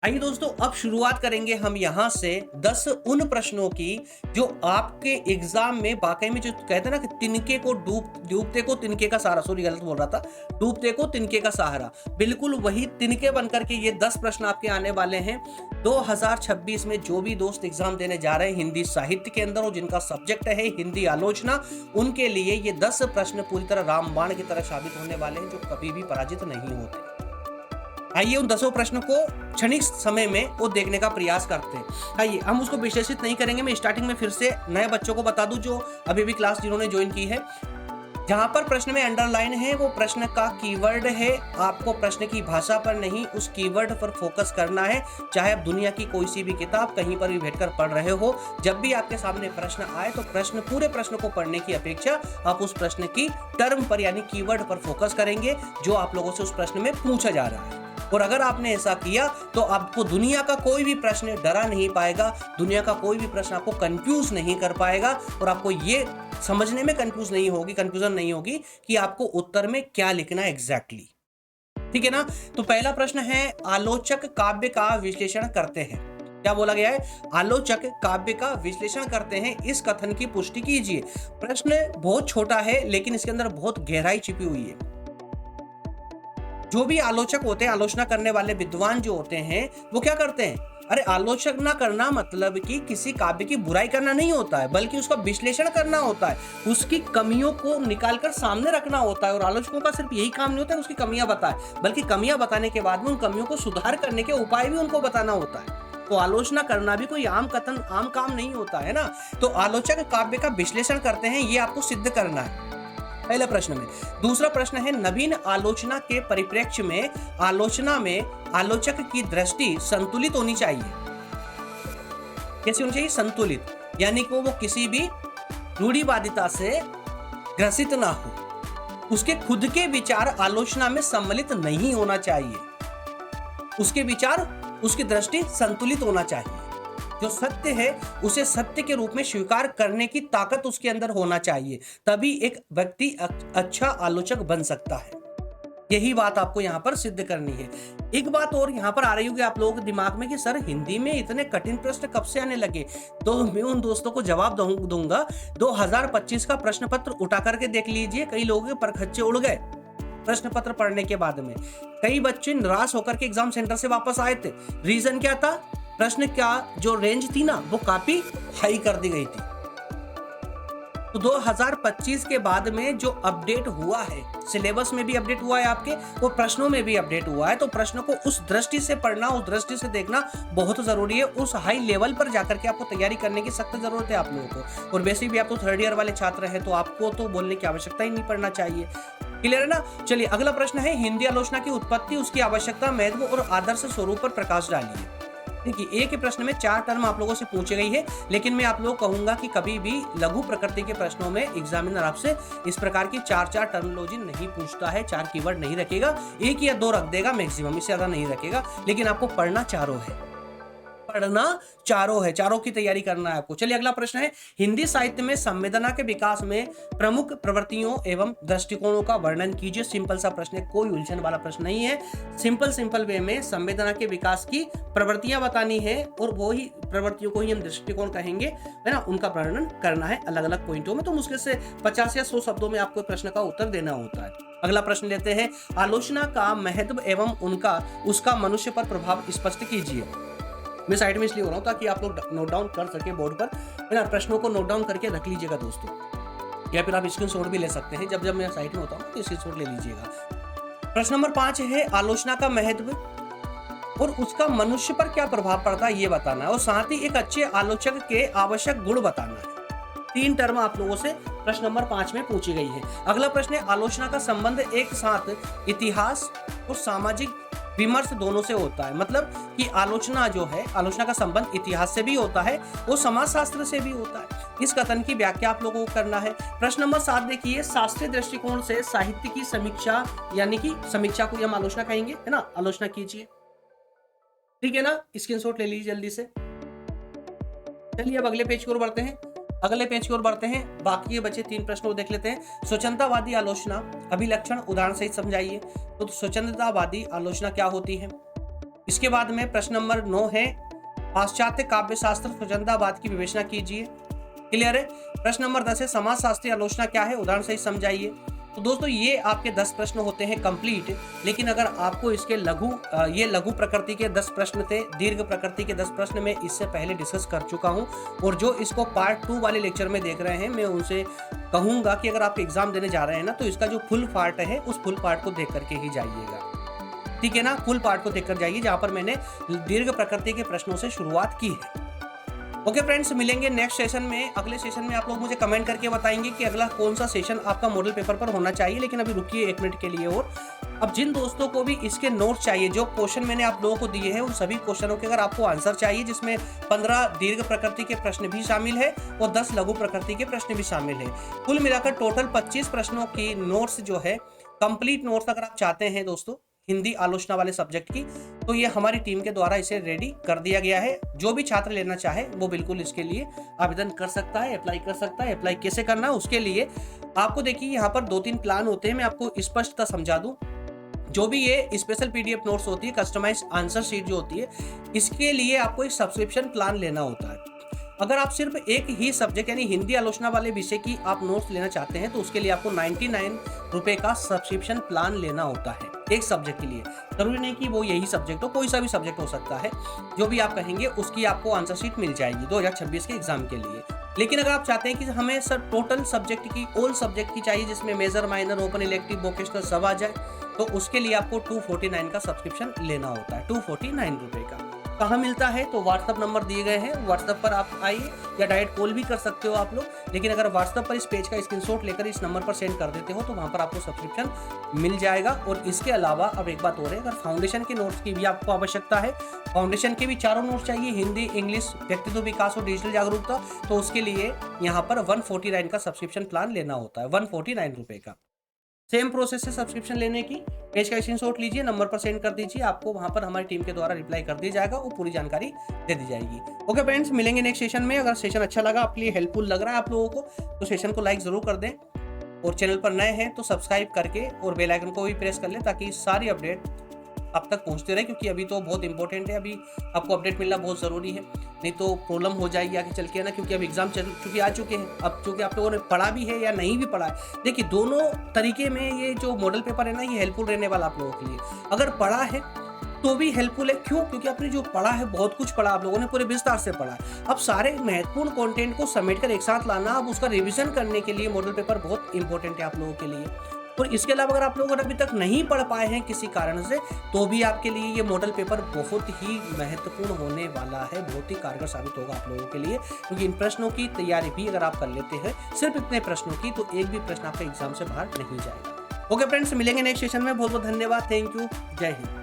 आइए दोस्तों, अब शुरुआत करेंगे हम यहाँ से 10 उन प्रश्नों की जो आपके एग्जाम में वाकई में, जो कहते हैं ना कि तिनके को डूबते को तिनके का सहारा, सॉरी गलत बोल रहा था, डूबते को तिनके का सहारा, बिल्कुल वही तिनके बनकर के ये 10 प्रश्न आपके आने वाले हैं 2026 में। जो भी दोस्त एग्जाम देने जा रहे हैं हिंदी साहित्य के अंदर और जिनका सब्जेक्ट है हिंदी आलोचना, उनके लिए ये 10 प्रश्न पूरी तरह रामबाण की तरह साबित होने वाले हैं, जो कभी भी पराजित नहीं होते। आइए उन 10 प्रश्नों को क्षणिक समय में वो देखने का प्रयास करते हैं। आइए हम उसको विश्लेषित नहीं करेंगे। मैं स्टार्टिंग में फिर से नए बच्चों को बता दूं जो अभी भी क्लास जिन्होंने ज्वाइन की है, जहां पर प्रश्न में अंडरलाइन है वो प्रश्न का कीवर्ड है। आपको प्रश्न की भाषा पर नहीं, उस कीवर्ड पर फोकस करना है। चाहे आप दुनिया की कोई सी भी किताब कहीं पर भी बैठकर पढ़ रहे हो, जब भी आपके सामने प्रश्न आए तो पूरे प्रश्न को पढ़ने की अपेक्षा आप उस प्रश्न की टर्म पर यानी कीवर्ड पर फोकस करेंगे जो आप लोगों से उस प्रश्न में पूछा जा रहा है। और अगर आपने ऐसा किया तो आपको दुनिया का कोई भी प्रश्न डरा नहीं पाएगा, दुनिया का कोई भी प्रश्न आपको कंफ्यूज नहीं कर पाएगा और आपको ये समझने में कंफ्यूजन नहीं होगी कि आपको उत्तर में क्या लिखना है एग्जैक्टली। ठीक है ना। तो पहला प्रश्न है, आलोचक काव्य का विश्लेषण करते हैं। क्या बोला गया है? आलोचक काव्य का विश्लेषण करते हैं, इस कथन की पुष्टि कीजिए। प्रश्न बहुत छोटा है लेकिन इसके अंदर बहुत गहराई छिपी हुई है। जो भी आलोचक होते हैं, आलोचना करने वाले विद्वान जो होते हैं, वो क्या करते हैं? अरे आलोचना करना मतलब कि किसी काव्य की बुराई करना नहीं होता है, बल्कि उसका विश्लेषण करना होता है, उसकी कमियों को निकालकर सामने रखना होता है। और आलोचकों का सिर्फ यही काम नहीं होता है उसकी कमियां बताए, बल्कि कमियां बताने के बाद में उन कमियों को सुधार करने के उपाय भी उनको बताना होता है। तो आलोचना करना भी कोई आम काम नहीं होता है ना। तो आलोचक काव्य का विश्लेषण करते हैं, ये आपको सिद्ध करना है पहले प्रश्न में। दूसरा प्रश्न है, नवीन आलोचना के परिप्रेक्ष्य में आलोचना में आलोचक की दृष्टि संतुलित होनी चाहिए। कैसी होनी चाहिए? संतुलित, यानी कि वो किसी भी रूढ़िवादिता से ग्रसित ना हो, उसके खुद के विचार आलोचना में सम्मिलित नहीं होना चाहिए, उसके विचार, उसकी दृष्टि संतुलित होना चाहिए। जो सत्य है उसे सत्य के रूप में स्वीकार करने की ताकत उसके अंदर होना चाहिए, तभी एक व्यक्ति अच्छा आलोचक बन सकता है। यही बात आपको यहाँ पर सिद्ध करनी है। एक बात और यहाँ पर आ रही होगी आप लोगों के दिमाग में कि सर हिंदी में इतने कठिन प्रश्न कब से आने लगे? तो मैं उन दोस्तों को जवाब दूंगा, 2025 का प्रश्न पत्र उठा करके देख लीजिए। कई लोगों के परखच्चे उड़ गए प्रश्न पत्र पढ़ने के बाद में। कई बच्चे निराश होकर के एग्जाम सेंटर से वापस आए थे। रीजन क्या था? प्रश्न का जो रेंज थी ना वो काफी हाई कर दी गई थी। तो 2025 के बाद में जो अपडेट हुआ है, सिलेबस में भी अपडेट हुआ है आपके, वो प्रश्नों में भी अपडेट हुआ है। तो प्रश्नों को उस दृष्टि से पढ़ना, उस दृष्टि से देखना बहुत जरूरी है। उस हाई लेवल पर जाकर के आपको तैयारी करने की सख्त जरूरत है आप लोगों को। और वैसे भी आप तो 3rd ईयर वाले छात्र हैं, तो आपको तो बोलने की आवश्यकता ही नहीं पड़ना चाहिए। क्लियर है ना। चलिए अगला प्रश्न है, हिंदी आलोचना की उत्पत्ति, उसकी आवश्यकता, महत्व और आदर्श स्वरूप पर प्रकाश डालिए। देखिए एक ही प्रश्न में 4 टर्म आप लोगों से पूछी गई है, लेकिन मैं आप लोगों को कहूंगा कि कभी भी लघु प्रकृति के प्रश्नों में एग्जामिनर आपसे इस प्रकार की 4 टर्मिनोलॉजी नहीं पूछता है, 4 कीवर्ड नहीं रखेगा, 1 या 2 रख देगा मैक्सिमम, इससे ज्यादा नहीं रखेगा। लेकिन आपको पढ़ना चारों है, पढ़ना चारों है, चारों की तैयारी करना है आपको। चलिए अगला प्रश्न है, हिंदी साहित्य में संवेदना के विकास में प्रमुख प्रवृत्तियों एवं दृष्टिकोणों का वर्णन कीजिए। सिंपल सा प्रश्न है, कोई उलझन वाला प्रश्न नहीं है। सिंपल वे में संवेदना के विकास की प्रवृत्तियां बतानी है और वो ही प्रवृत्तियों को ही हम दृष्टिकोण कहेंगे, है ना। उनका वर्णन करना है अलग अलग पॉइंटों में। तो मुश्किल से 50 या 100 शब्दों में आपको प्रश्न का उत्तर देना होता है। अगला प्रश्न लेते हैं, आलोचना का महत्व एवं उसका मनुष्य पर प्रभाव स्पष्ट कीजिए। मैं साइड में इसलिए हो रहा हूं ताकि आप लोग नोट डाउन कर सके बोर्ड पर, है ना। प्रश्नों को नोट डाउन करके रख लीजिएगा दोस्तों, या फिर आप स्क्रीनशॉट भी ले सकते हैं। जब मैं साइड में होता हूं तो स्क्रीनशॉट ले लीजिएगा। प्रश्न नंबर 5 है, आलोचना का महत्व और उसका मनुष्य पर क्या प्रभाव पड़ता है ये बताना है, और साथ ही एक अच्छे आलोचक के आवश्यक गुण बताना है। 3 टर्म आप लोगों से प्रश्न नंबर 5 में पूछी गई है। अगला प्रश्न है, आलोचना का संबंध एक साथ इतिहास और सामाजिक विमर्श दोनों से होता है। मतलब कि आलोचना जो है, आलोचना का संबंध इतिहास से भी होता है, वो समाजशास्त्र से भी होता है। इस कथन की व्याख्या आप लोगों को करना है। प्रश्न नंबर 7 देखिए, शास्त्रीय दृष्टिकोण से साहित्य की समीक्षा, यानी कि समीक्षा को हम आलोचना कहेंगे, है ना। आलोचना कीजिए, ठीक है ना। स्क्रीनशॉट ले लीजिए जल्दी से। चलिए अब अगले पेज की ओर बढ़ते हैं। बाकी के बचे 3 प्रश्नों को देख लेते हैं। स्वतंत्रवादी आलोचना, अभिलक्षण उदाहरण सहित समझाइए। तो स्वतंत्रतावादी आलोचना क्या होती है, इसके बाद में प्रश्न नंबर 9 है, पाश्चात्य काव्य शास्त्र स्वच्छंदावाद की विवेचना कीजिए। क्लियर है। प्रश्न नंबर 10 है, समाजशास्त्रीय आलोचना क्या है, उदाहरण सहित समझाइए। तो दोस्तों ये आपके 10 प्रश्न होते हैं कंप्लीट, लेकिन अगर आपको इसके ये लघु प्रकृति के 10 प्रश्न थे, दीर्घ प्रकृति के 10 प्रश्न मैं इससे पहले डिस्कस कर चुका हूं, और जो इसको पार्ट 2 वाले लेक्चर में देख रहे हैं, मैं उनसे कहूंगा कि अगर आप एग्जाम देने जा रहे हैं ना, तो इसका जो फुल पार्ट है उस फुल पार्ट को देख करके ही जाइएगा, ठीक है ना। फुल पार्ट को देख कर जाइए, जहां पर मैंने दीर्घ प्रकृति के प्रश्नों से शुरुआत की है। ओके फ्रेंड्स, मिलेंगे नेक्स्ट सेशन में। अगले सेशन में आप लोग मुझे कमेंट करके बताएंगे कि अगला कौन सा सेशन आपका मॉडल पेपर पर होना चाहिए। लेकिन अभी रुकिए 1 मिनट के लिए और। अब जिन दोस्तों को भी इसके नोट्स चाहिए, जो क्वेश्चन मैंने आप लोगों को दिए हैं, उन सभी क्वेश्चनों के अगर आपको आंसर चाहिए, जिसमें 15 दीर्घ प्रकृति के प्रश्न भी शामिल है और 10 लघु प्रकृति के प्रश्न भी शामिल है, कुल मिलाकर टोटल 25 प्रश्नों की नोट्स जो है, कंप्लीट नोट्स अगर आप चाहते हैं दोस्तों हिंदी आलोचना वाले सब्जेक्ट की, तो ये हमारी टीम के द्वारा इसे रेडी कर दिया गया है। जो भी छात्र लेना चाहे वो बिल्कुल इसके लिए आवेदन कर सकता है, अप्लाई कर सकता है। अप्लाई कैसे करना है उसके लिए आपको देखिए यहाँ पर 2-3 प्लान होते हैं, मैं आपको स्पष्टता समझा दूं। जो भी ये स्पेशल पीडीएफ नोट्स होती है, कस्टमाइज आंसर शीट जो होती है, इसके लिए आपको एक सब्सक्रिप्शन प्लान लेना होता है। अगर आप सिर्फ एक ही सब्जेक्ट यानी हिंदी आलोचना वाले विषय की आप नोट्स लेना चाहते हैं, तो उसके लिए आपको 99 रुपए का सब्सक्रिप्शन प्लान लेना होता है एक सब्जेक्ट के लिए। जरूरी नहीं कि वो यही सब्जेक्ट हो, कोई सा भी सब्जेक्ट हो सकता है। जो भी आप कहेंगे उसकी आपको आंसर शीट मिल जाएगी 2026 के एग्जाम के लिए। लेकिन अगर आप चाहते हैं कि हमें सर टोटल सब्जेक्ट की, ऑल सब्जेक्ट की चाहिए, जिसमें major, minor, open, elective, vocational सब आ जाए, तो उसके लिए आपको 249 का सब्सक्रिप्शन लेना होता है, 249 रुपए का। कहाँ मिलता है? तो व्हाट्सअप नंबर दिए गए हैं, व्हाट्सअप पर आप आइए या डायरेक्ट कॉल भी कर सकते हो आप लोग। लेकिन अगर व्हाट्सअप पर इस पेज का स्क्रीनशॉट लेकर इस नंबर पर सेंड कर देते हो, तो वहाँ पर आपको सब्सक्रिप्शन मिल जाएगा। और इसके अलावा अब एक बात और है, अगर फाउंडेशन के नोट्स की भी आपको आवश्यकता है, फाउंडेशन के भी 4 नोट्स चाहिए, हिंदी, इंग्लिश, व्यक्तित्व विकास और डिजिटल जागरूकता, तो उसके लिए यहाँ पर 149 का सब्सक्रिप्शन प्लान लेना होता है, 149 रुपए का। सेम प्रोसेस है सब्सक्रिप्शन लेने की। पेज का स्क्रीनशॉट लीजिए, नंबर पर सेंड कर दीजिए, आपको वहां पर हमारी टीम के द्वारा रिप्लाई कर दिया जाएगा और पूरी जानकारी दे दी जाएगी। ओके फ्रेंड्स, मिलेंगे नेक्स्ट सेशन में। अगर सेशन अच्छा लगा, आपके लिए हेल्पफुल लग रहा है आप लोगों को, तो सेशन को लाइक जरूर कर दें, और चैनल पर नए हैं तो सब्सक्राइब करके और बेल आइकन को भी प्रेस कर लें, ताकि सारी अपडेट आप तक पहुंचते रहे। क्योंकि अभी तो बहुत इंपॉर्टेंट है, अभी आपको अपडेट मिलना बहुत ज़रूरी है, नहीं तो प्रॉब्लम हो जाएगी आगे चल के ना। क्योंकि अब एग्जाम चूँकि आ चुके हैं, अब चूँकि आप लोगों ने पढ़ा भी है या नहीं भी पढ़ा है, देखिए दोनों तरीके में ये जो मॉडल पेपर है ना, ये हेल्पफुल रहने वाला आप लोगों के लिए। अगर पढ़ा है तो भी हेल्पफुल है, क्यों? क्योंकि आपने जो पढ़ा है, बहुत कुछ पढ़ा, आप लोगों ने पूरे विस्तार से पढ़ा है। अब सारे महत्वपूर्ण कंटेंट को समेटकर एक साथ लाना, अब उसका रिवीजन करने के लिए मॉडल पेपर बहुत इंपॉर्टेंट है आप लोगों के लिए। और इसके अलावा अगर आप लोग अभी तक नहीं पढ़ पाए हैं किसी कारण से, तो भी आपके लिए ये मॉडल पेपर बहुत ही महत्वपूर्ण होने वाला है, बहुत ही कारगर साबित होगा आप लोगों के लिए। क्योंकि इन प्रश्नों की तैयारी भी अगर आप कर लेते हैं, सिर्फ इतने प्रश्नों की, तो एक भी प्रश्न आपका एग्जाम से बाहर नहीं जाएगा। ओके फ्रेंड्स, मिलेंगे नेक्स्ट सेशन में। बहुत बहुत धन्यवाद, थैंक यू, जय हिंद।